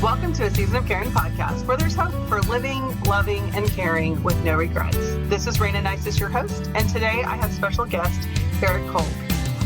Welcome to a Season of Caring podcast, where there's hope for living, loving, and caring with no regrets. This is Rayna Neises, your host, and today I have special guest, Eric Kolb.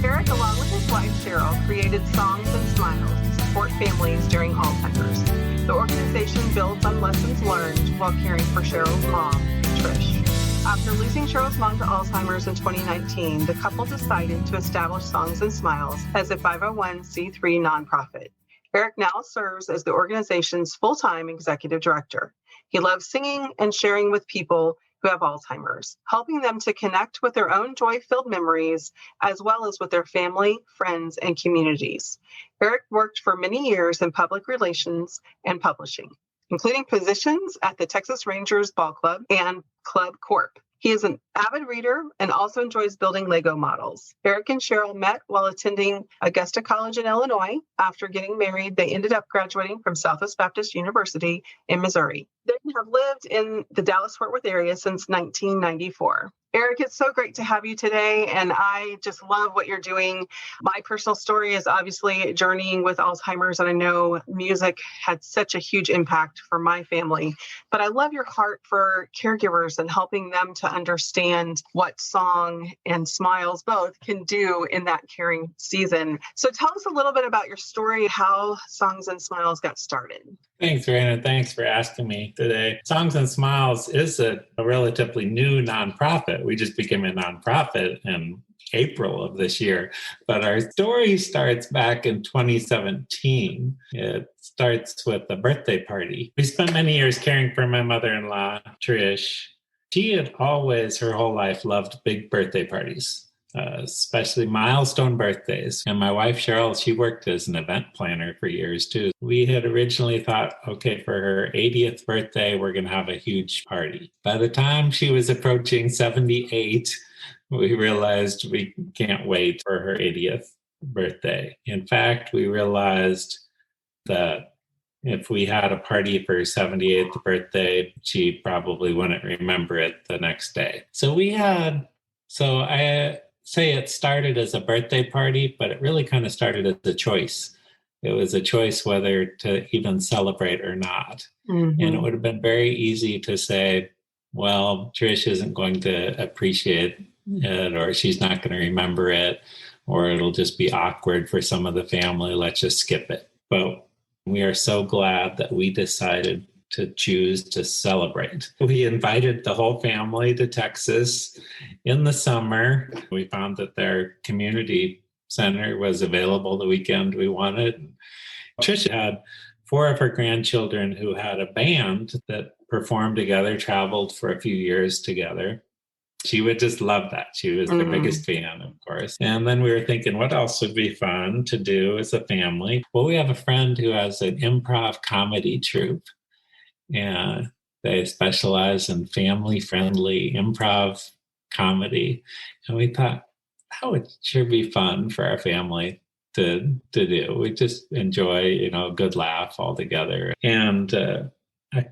Eric, along with his wife, Cheryl, created Songs and Smiles to support families during Alzheimer's. The organization builds on lessons learned while caring for Cheryl's mom, Trish. After losing Cheryl's mom to Alzheimer's in 2019, the couple decided to establish Songs and Smiles as a 501c3 nonprofit. Eric now serves as the organization's full-time executive director. He loves singing and sharing with people who have Alzheimer's, helping them to connect with their own joy-filled memories, as well as with their family, friends, and communities. Eric worked for many years in public relations and publishing, including positions at the Texas Rangers Ball Club and Club Corp. He is an avid reader and also enjoys building Lego models. Eric and Cheryl met while attending Augusta College in Illinois. After getting married, they ended up graduating from Southwest Baptist University in Missouri. They have lived in the Dallas-Fort Worth area since 1994. Eric, it's so great to have you today, and I just love what you're doing. My personal story is obviously journeying with Alzheimer's, and I know music had such a huge impact for my family. But I love your heart for caregivers and helping them to understand what song and smiles both can do in that caring season. So tell us a little bit about your story, how Songs and Smiles got started. Thanks, Rayna. Thanks for asking me today. Songs and Smiles is a relatively new nonprofit. We just became a nonprofit in April of this year. But our story starts back in 2017. It starts with a birthday party. We spent many years caring for my mother-in-law, Trish. She had always, her whole life, loved big birthday parties. Especially milestone birthdays. And my wife, Cheryl, she worked as an event planner for years too. We had originally thought, okay, for her 80th birthday, we're going to have a huge party. By the time she was approaching 78, we realized we can't wait for her 80th birthday. In fact, we realized that if we had a party for her 78th birthday, she probably wouldn't remember it the next day. I say it started as a birthday party, but it really kind of started as a choice. It was a choice whether to even celebrate or not. Mm-hmm. And it would have been very easy to say, well, Trish isn't going to appreciate it, or she's not going to remember it, or it'll just be awkward for some of the family. Let's just skip it. But we are so glad that we decided to choose to celebrate. We invited the whole family to Texas in the summer. We found that their community center was available the weekend we wanted. Tricia had 4 of her grandchildren who had a band that performed together, traveled for a few years together. She would just love that. She was the biggest fan, of course. And then we were thinking, what else would be fun to do as a family? Well, we have a friend who has an improv comedy troupe. And they specialize in family-friendly improv comedy. And we thought, that would sure be fun for our family to do. We just enjoy, a good laugh all together. And a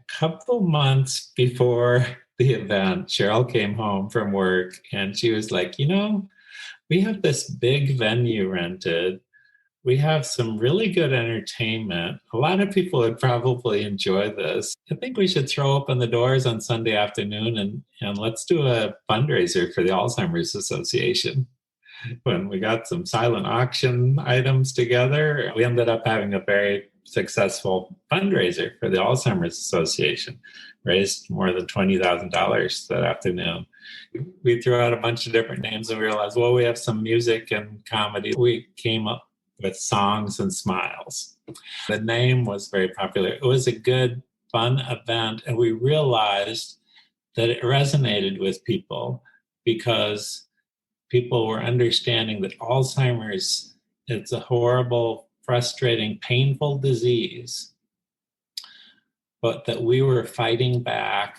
couple months before the event, Cheryl came home from work and she was like, we have this big venue rented. We have some really good entertainment. A lot of people would probably enjoy this. I think we should throw open the doors on Sunday afternoon and let's do a fundraiser for the Alzheimer's Association. When we got some silent auction items together, we ended up having a very successful fundraiser for the Alzheimer's Association. Raised more than $20,000 that afternoon. We threw out a bunch of different names and we realized, well, we have some music and comedy. We came up with Songs and Smiles. The name was very popular. It was a good, fun event, and we realized that it resonated with people because people were understanding that Alzheimer's, it's a horrible, frustrating, painful disease, but that we were fighting back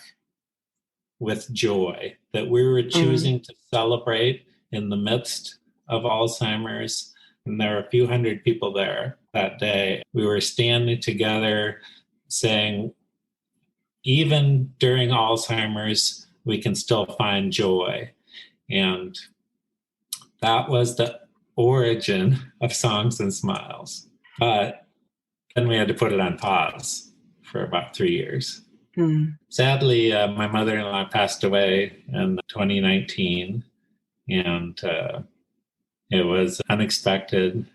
with joy, that we were choosing to celebrate in the midst of Alzheimer's. And there were a few hundred people there that day. We were standing together saying, even during Alzheimer's, we can still find joy. And that was the origin of Songs and Smiles. But Then we had to put it on pause for about 3 years. Sadly, my mother-in-law passed away in 2019, and it was unexpected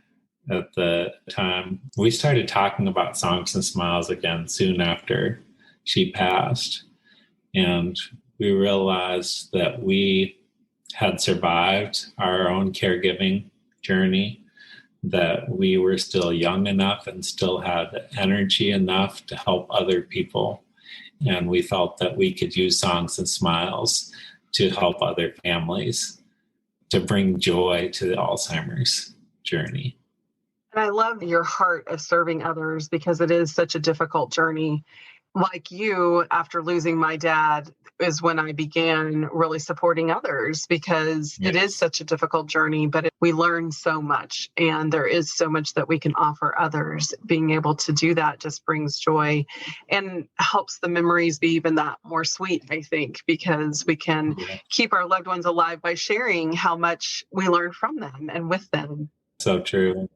at the time. We started talking about Songs and Smiles again soon after she passed, and we realized that we had survived our own caregiving journey, that we were still young enough and still had energy enough to help other people. And we felt that we could use Songs and Smiles to help other families, to bring joy to the Alzheimer's journey. And I love your heart of serving others because it is such a difficult journey. Like you, after losing my dad, is when I began really supporting others because it is such a difficult journey, but we learn so much and there is so much that we can offer others. Being able to do that just brings joy and helps the memories be even that more sweet, I think, because we can keep our loved ones alive by sharing how much we learn from them and with them. So true.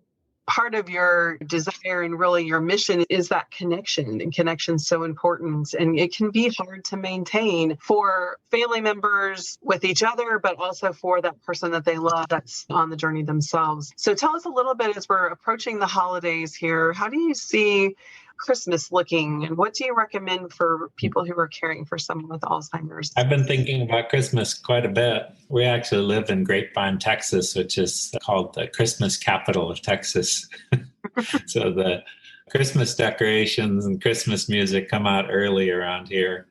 Part of your desire and really your mission is that connection, and connection's so important. And it can be hard to maintain for family members with each other, but also for that person that they love that's on the journey themselves. So tell us a little bit, as we're approaching the holidays here, how do you see Christmas looking, and what do you recommend for people who are caring for someone with Alzheimer's? I've been thinking about Christmas quite a bit. We actually live in Grapevine, Texas, which is called the Christmas capital of Texas. So the Christmas decorations and Christmas music come out early around here.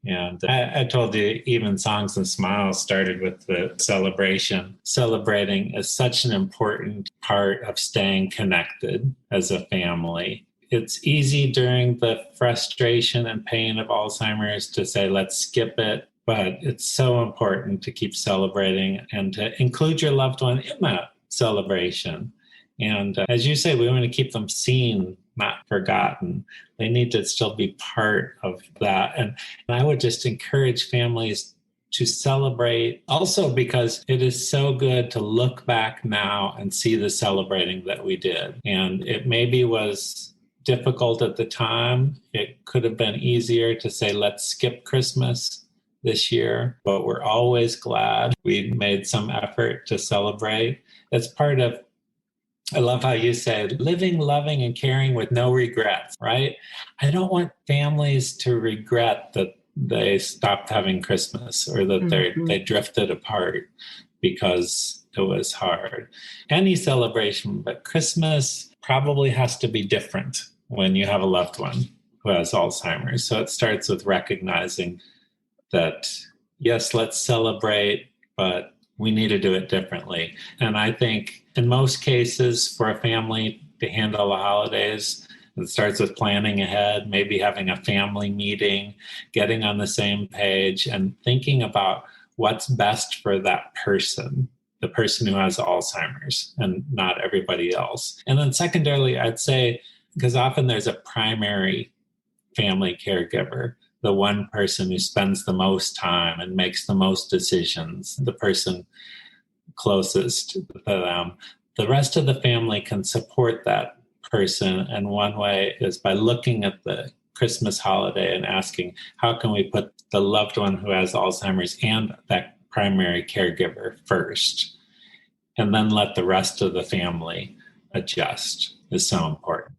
And I told you, even Songs and Smiles started with the celebration. Celebrating is such an important part of staying connected as a family. It's easy during the frustration and pain of Alzheimer's to say, let's skip it. But it's so important to keep celebrating and to include your loved one in that celebration. And as you say, we want to keep them seen, not forgotten. They need to still be part of that. And I would just encourage families to celebrate also because it is so good to look back now and see the celebrating that we did. And it maybe was difficult at the time. It could have been easier to say, let's skip Christmas this year, but we're always glad we made some effort to celebrate. It's part of, I love how you said, living, loving, and caring with no regrets, right? I don't want families to regret that they stopped having Christmas or that they drifted apart because it was hard. Any celebration, but Christmas probably has to be different when you have a loved one who has Alzheimer's. So it starts with recognizing that, yes, let's celebrate, but we need to do it differently. And I think in most cases for a family to handle the holidays, it starts with planning ahead, maybe having a family meeting, getting on the same page and thinking about what's best for that person, the person who has Alzheimer's and not everybody else. And then secondarily, I'd say, because often there's a primary family caregiver, the one person who spends the most time and makes the most decisions, the person closest to them. The rest of the family can support that person. And one way is by looking at the Christmas holiday and asking, how can we put the loved one who has Alzheimer's and that primary caregiver first? And then let the rest of the family adjust is so important.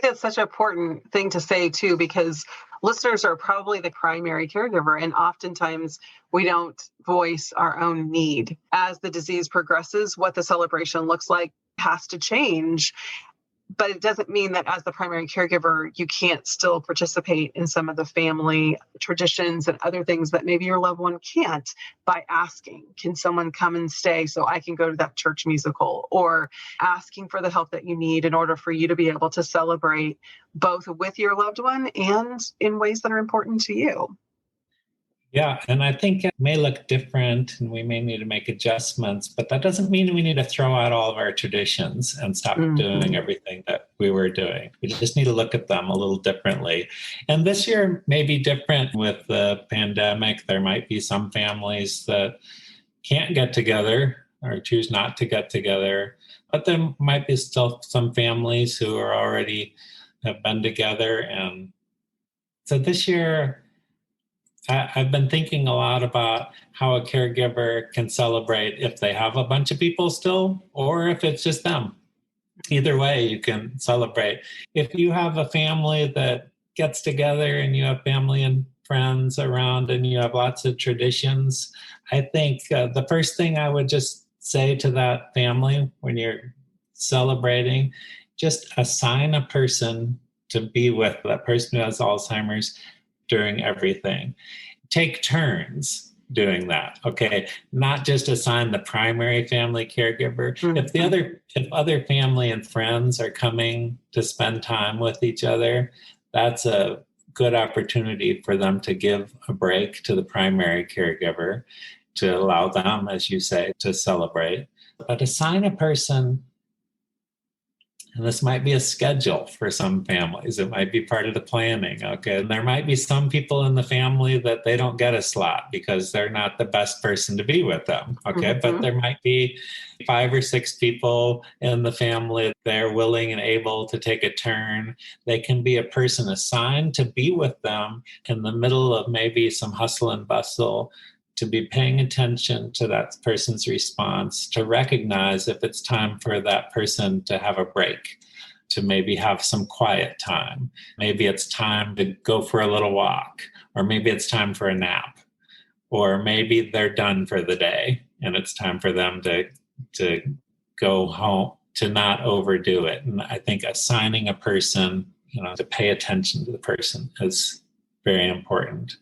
It's such an important thing to say, too, because listeners are probably the primary caregiver, and oftentimes we don't voice our own need. As the disease progresses, what the celebration looks like has to change. But it doesn't mean that as the primary caregiver, you can't still participate in some of the family traditions and other things that maybe your loved one can't by asking, can someone come and stay so I can go to that church musical, or asking for the help that you need in order for you to be able to celebrate both with your loved one and in ways that are important to you. Yeah, and I think it may look different and we may need to make adjustments, but that doesn't mean we need to throw out all of our traditions and stop doing everything that we were doing. We just need to look at them a little differently. And this year may be different with the pandemic. There might be some families that can't get together or choose not to get together, but there might be still some families who are already have been together. And so this year, I've been thinking a lot about how a caregiver can celebrate if they have a bunch of people still, or if it's just them. Either way, you can celebrate. If you have a family that gets together and you have family and friends around and you have lots of traditions, I think the first thing I would just say to that family when you're celebrating, just assign a person to be with that person who has Alzheimer's during everything. Take turns doing that. Okay. Not just assign the primary family caregiver. Mm-hmm. If other family and friends are coming to spend time with each other, that's a good opportunity for them to give a break to the primary caregiver, to allow them, as you say, to celebrate. But assign a person, and this might be a schedule for some families. It might be part of the planning. Okay. And there might be some people in the family that they don't get a slot because they're not the best person to be with them. Okay. Mm-hmm. But there might be 5 or 6 people in the family. They're willing and able to take a turn. They can be a person assigned to be with them in the middle of maybe some hustle and bustle, to be paying attention to that person's response, to recognize if it's time for that person to have a break, to maybe have some quiet time. Maybe it's time to go for a little walk, or maybe it's time for a nap, or maybe they're done for the day and it's time for them to go home, to not overdo it. And I think assigning a person, to pay attention to the person is very important.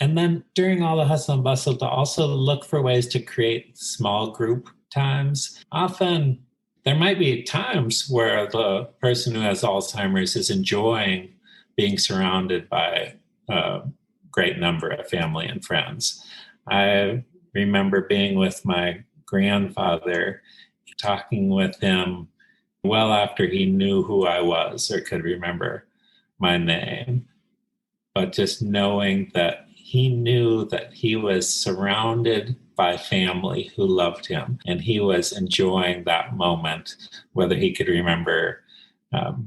And then during all the hustle and bustle, to also look for ways to create small group times. Often there might be times where the person who has Alzheimer's is enjoying being surrounded by a great number of family and friends. I remember being with my grandfather, talking with him well after he knew who I was or could remember my name, but just knowing that he knew that he was surrounded by family who loved him, and he was enjoying that moment, whether he could remember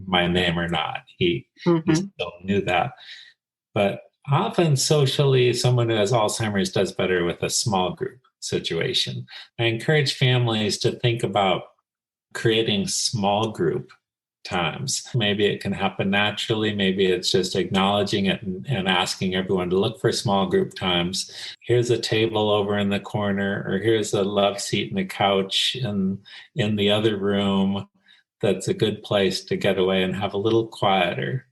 my name or not. He still knew that. But often socially, someone who has Alzheimer's does better with a small group situation. I encourage families to think about creating small group times. Maybe it can happen naturally. Maybe it's just acknowledging it and asking everyone to look for small group times. Here's a table over in the corner, or here's a love seat and a couch in the other room. That's a good place to get away and have a little quieter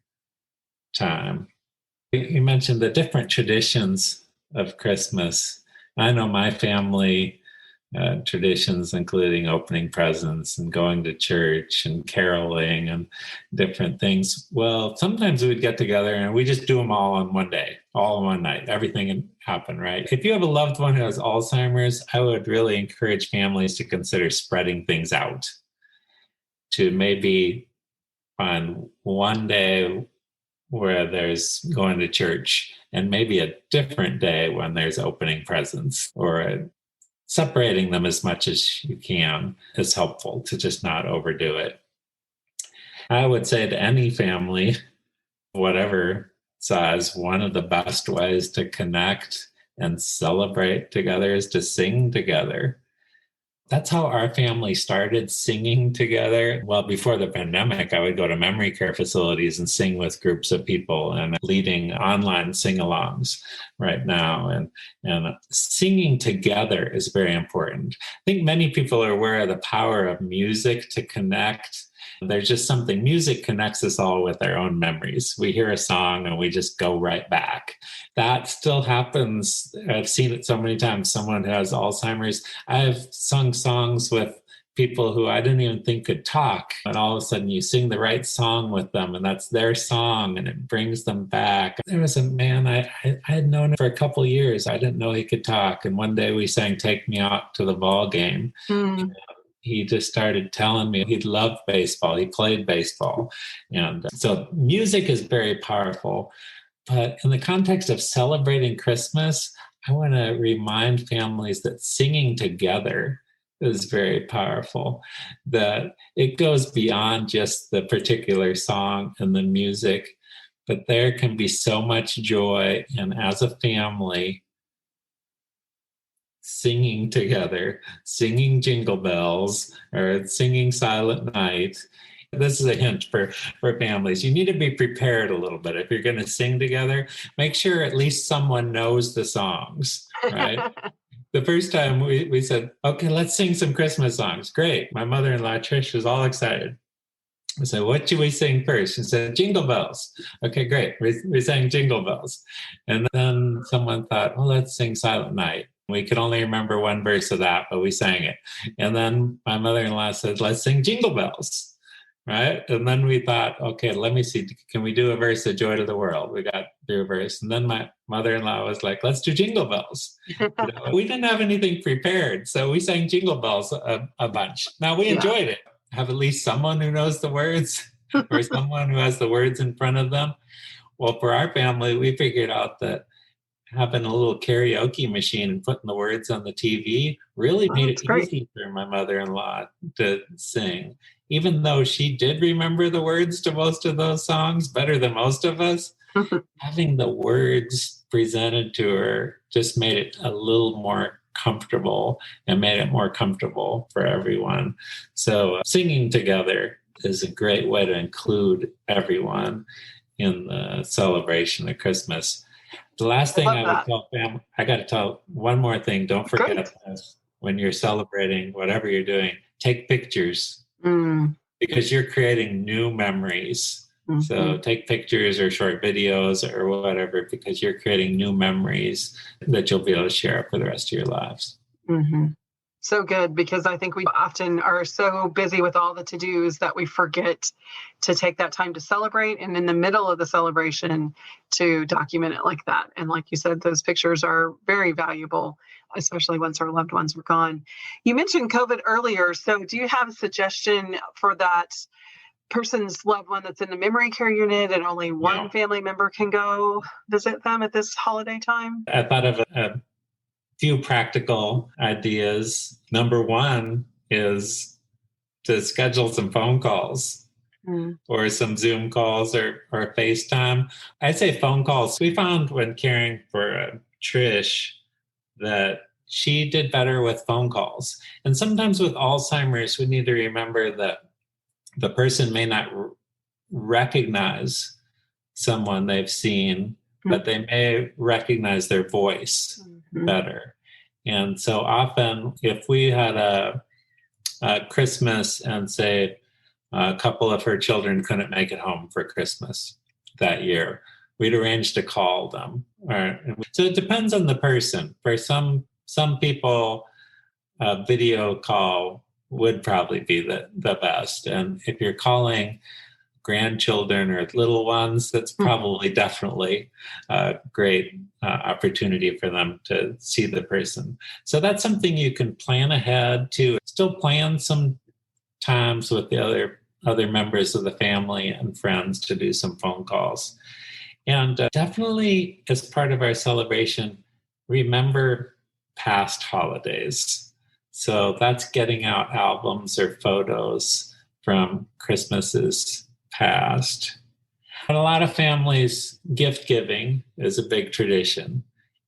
time. You mentioned the different traditions of Christmas. I know my family traditions, including opening presents and going to church and caroling and different things. Well, sometimes we'd get together and we just do them all on one day, all in one night. Everything can happen, right? If you have a loved one who has Alzheimer's, I would really encourage families to consider spreading things out, to maybe find one day where there's going to church and maybe a different day when there's opening presents, or separating them as much as you can is helpful, to just not overdo it. I would say to any family, whatever size, one of the best ways to connect and celebrate together is to sing together. That's how our family started, singing together. Well, before the pandemic, I would go to memory care facilities and sing with groups of people, and leading online sing-alongs right now. And singing together is very important. I think many people are aware of the power of music to connect. There's just something, music connects us all with our own memories. We hear a song and we just go right back. That still happens. I've seen it so many times. Someone who has Alzheimer's, I've sung songs with people who I didn't even think could talk. And all of a sudden you sing the right song with them, and that's their song, and it brings them back. There was a man I had known him for a couple of years. I didn't know he could talk. And one day we sang Take Me Out to the Ball Game. He just started telling me he loved baseball. He played baseball. And so music is very powerful. But in the context of celebrating Christmas, I want to remind families that singing together is very powerful, that it goes beyond just the particular song and the music, but there can be so much joy in, as a family, singing together, singing Jingle Bells or singing Silent Night. This is a hint for families. You need to be prepared a little bit. If you're going to sing together, make sure at least someone knows the songs, right? The first time we said, okay, let's sing some Christmas songs. Great. My mother-in-law, Trish, was all excited. I said, what should we sing first? She said, Jingle Bells. Okay, great. We sang Jingle Bells. And then someone thought, well, let's sing Silent Night. We could only remember one verse of that, but we sang it. And then my mother-in-law said, let's sing Jingle Bells. Right. And then we thought, okay, let me see. Can we do a verse of Joy to the World? We got through a verse. And then my mother-in-law was like, let's do Jingle Bells. We didn't have anything prepared. So we sang Jingle Bells a bunch. Now we enjoyed it. Have at least someone who knows the words or someone who has the words in front of them. Well, for our family, we figured out that having a little karaoke machine and putting the words on the TV really made it easy for my mother-in-law to sing. Even though she did remember the words to most of those songs better than most of us, having the words presented to her just made it a little more comfortable and made it more comfortable for everyone. So singing together is a great way to include everyone in the celebration of Christmas. The last thing I would tell family, I got to tell one more thing. Don't forget this. When you're celebrating, whatever you're doing, take pictures because you're creating new memories. Mm-hmm. So take pictures or short videos or whatever, because you're creating new memories that you'll be able to share for the rest of your lives. Mm-hmm. So good, because I think we often are so busy with all the to-dos that we forget to take that time to celebrate, and in the middle of the celebration to document it like that. And like you said, those pictures are very valuable, especially once our loved ones were gone. You mentioned COVID earlier. So do you have a suggestion for that person's loved one that's in the memory care unit and only one family member can go visit them at this holiday time? I thought of a few practical ideas. Number one is to schedule some phone calls or some Zoom calls or FaceTime. I'd say phone calls. We found when caring for Trish that she did better with phone calls. And sometimes with Alzheimer's, we need to remember that the person may not recognize someone they've seen, but they may recognize their voice better. And so often, if we had a Christmas and say a couple of her children couldn't make it home for Christmas that year, we'd arrange to call them. So it depends on the person. For some people, a video call would probably be the best. And if you're calling grandchildren or little ones, that's probably definitely a great opportunity for them to see the person. So that's something you can plan ahead to. Still plan some times with the other members of the family and friends to do some phone calls. And definitely, as part of our celebration, remember past holidays. So that's getting out albums or photos from Christmases past. And a lot of families, gift giving is a big tradition.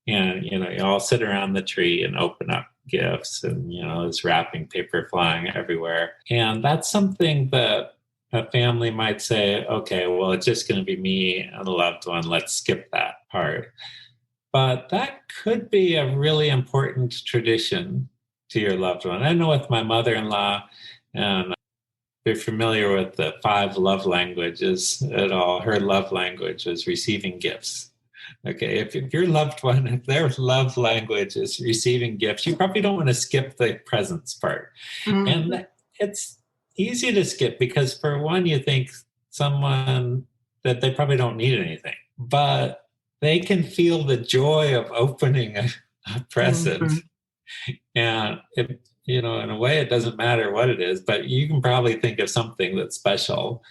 And, you all sit around the tree and open up gifts, and, there's wrapping paper flying everywhere. And that's something that a family might say, okay, well, it's just going to be me and a loved one. Let's skip that part. But that could be a really important tradition to your loved one. I know with my mother-in-law, and you're familiar with the 5 love languages at all. Her love language is receiving gifts. Okay, if your loved one, if their love language is receiving gifts, you probably don't want to skip the presents part. And it's easy to skip because, for one, you think someone that they probably don't need anything, but they can feel the joy of opening a present. And in a way, it doesn't matter what it is, but you can probably think of something that's special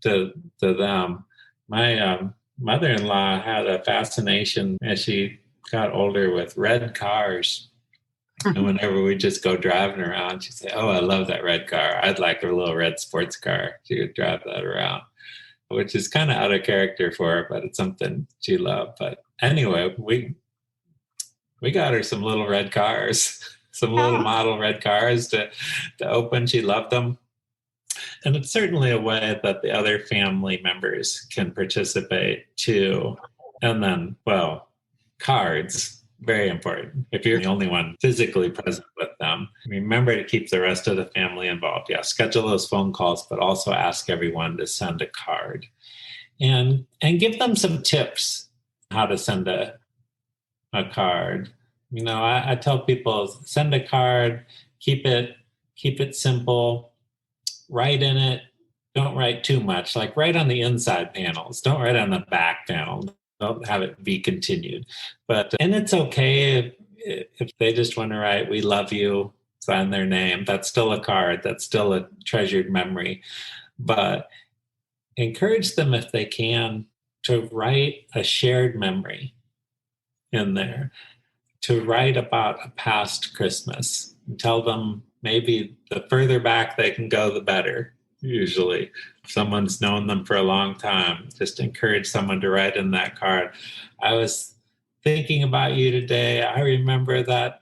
to them. My mother-in-law had a fascination as she got older with red cars. And whenever we just go driving around, she'd say, "Oh, I love that red car. I'd like a little red sports car." She would drive that around, which is kind of out of character for her, but it's something she loved. But anyway, we got her some little red cars, some little model red cars to open. She loved them. And it's certainly a way that the other family members can participate too. And then, well, cards, very important. If you're the only one physically present with them, remember to keep the rest of the family involved. Yeah, schedule those phone calls, but also ask everyone to send a card and give them some tips how to send a card. I tell people, send a card, keep it simple, write in it. Don't write too much. Like, write on the inside panels. Don't write on the back panel. Don't have it be continued. And it's okay if they just want to write, "We love you," sign their name. That's still a card. That's still a treasured memory. But encourage them, if they can, to write a shared memory in there, to write about a past Christmas, and tell them maybe the further back they can go, the better. Usually, if someone's known them for a long time, just encourage someone to write in that card, "I was thinking about you today. I remember that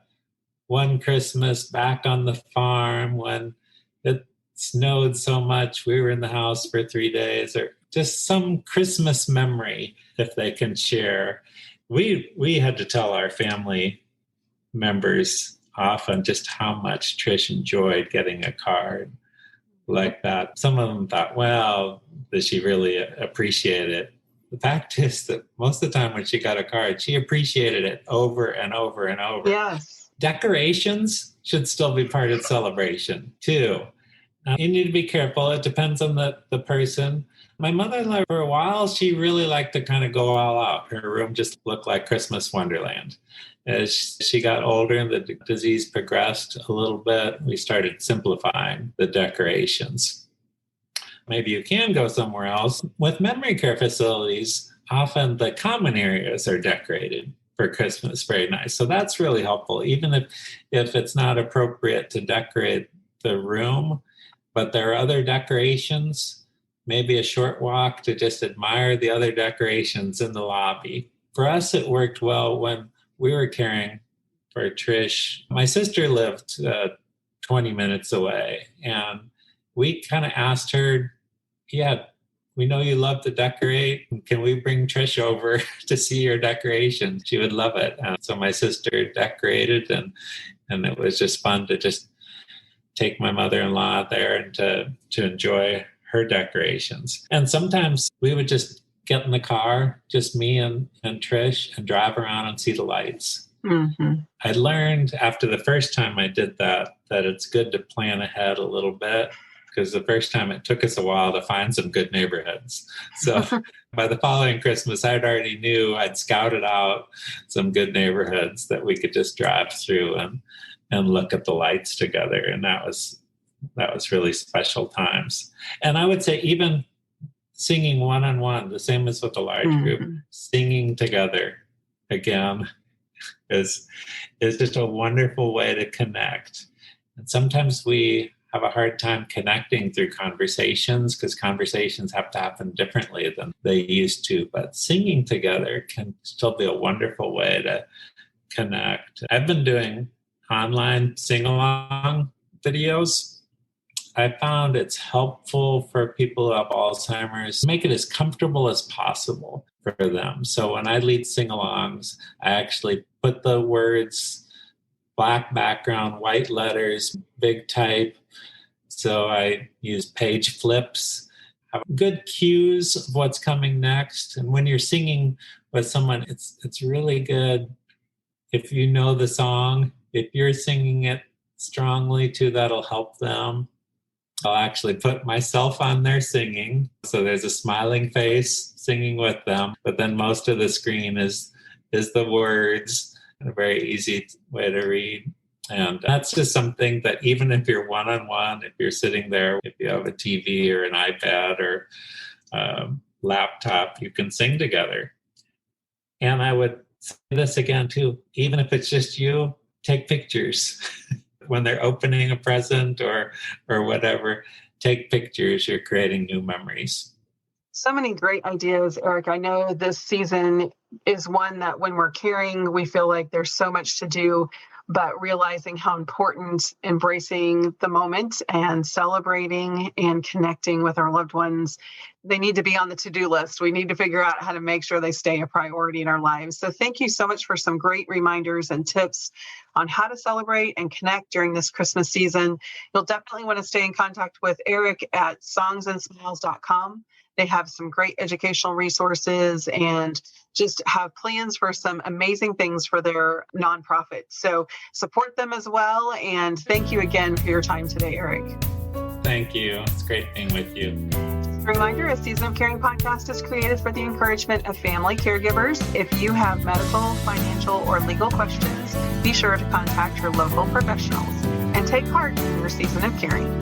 one Christmas back on the farm when it snowed so much. We were in the house for 3 days," or just some Christmas memory if they can share. We had to tell our family members often just how much Trish enjoyed getting a card like that. Some of them thought, "Well, does she really appreciate it?" The fact is that most of the time when she got a card, she appreciated it over and over and over. Yes. Decorations should still be part of celebration too. You need to be careful. It depends on the person. My mother-in-law, for a while, she really liked to kind of go all out. Her room just looked like Christmas Wonderland. As she got older and the disease progressed a little bit, we started simplifying the decorations. Maybe you can go somewhere else. With memory care facilities, often the common areas are decorated for Christmas. Very nice. So that's really helpful, even if it's not appropriate to decorate the room, but there are other decorations, maybe a short walk to just admire the other decorations in the lobby. For us, it worked well when we were caring for Trish. My sister lived 20 minutes away, and we kind of asked her, "Yeah, we know you love to decorate. Can we bring Trish over to see your decorations?" She would love it. So my sister decorated, and it was just fun to just take my mother-in-law there and to enjoy her decorations. And sometimes we would just get in the car, just me and Trish, and drive around and see the lights. Mm-hmm. I learned after the first time I did that it's good to plan ahead a little bit, because the first time it took us a while to find some good neighborhoods. So by the following Christmas, I'd scouted out some good neighborhoods that we could just drive through and look at the lights together. And that was really special times. And I would say even singing one-on-one, the same as with a large group, singing together again is just a wonderful way to connect. And sometimes we have a hard time connecting through conversations, because conversations have to happen differently than they used to. But singing together can still be a wonderful way to connect. I've been doing online sing-along videos. I found it's helpful for people who have Alzheimer's to make it as comfortable as possible for them. So when I lead sing-alongs, I actually put the words, black background, white letters, big type. So I use page flips, have good cues of what's coming next. And when you're singing with someone, it's really good if you know the song. If you're singing it strongly too, that'll help them. I'll actually put myself on there singing. So there's a smiling face singing with them, but then most of the screen is the words, and a very easy way to read. And that's just something that even if you're one-on-one, if you're sitting there, if you have a TV or an iPad or laptop, you can sing together. And I would say this again too, even if it's just you, take pictures when they're opening a present or whatever. Take pictures. You're creating new memories. So many great ideas, Eric. I know this season is one that when we're caring, we feel like there's so much to do, but realizing how important embracing the moment and celebrating and connecting with our loved ones, they need to be on the to-do list. We need to figure out how to make sure they stay a priority in our lives. So thank you so much for some great reminders and tips on how to celebrate and connect during this Christmas season. You'll definitely want to stay in contact with Eric at songsandsmiles.com. They have some great educational resources and just have plans for some amazing things for their nonprofit. So support them as well. And thank you again for your time today, Eric. Thank you. It's great being with you. Just a reminder, a Season of Caring podcast is created for the encouragement of family caregivers. If you have medical, financial, or legal questions, be sure to contact your local professionals and take part in your Season of Caring.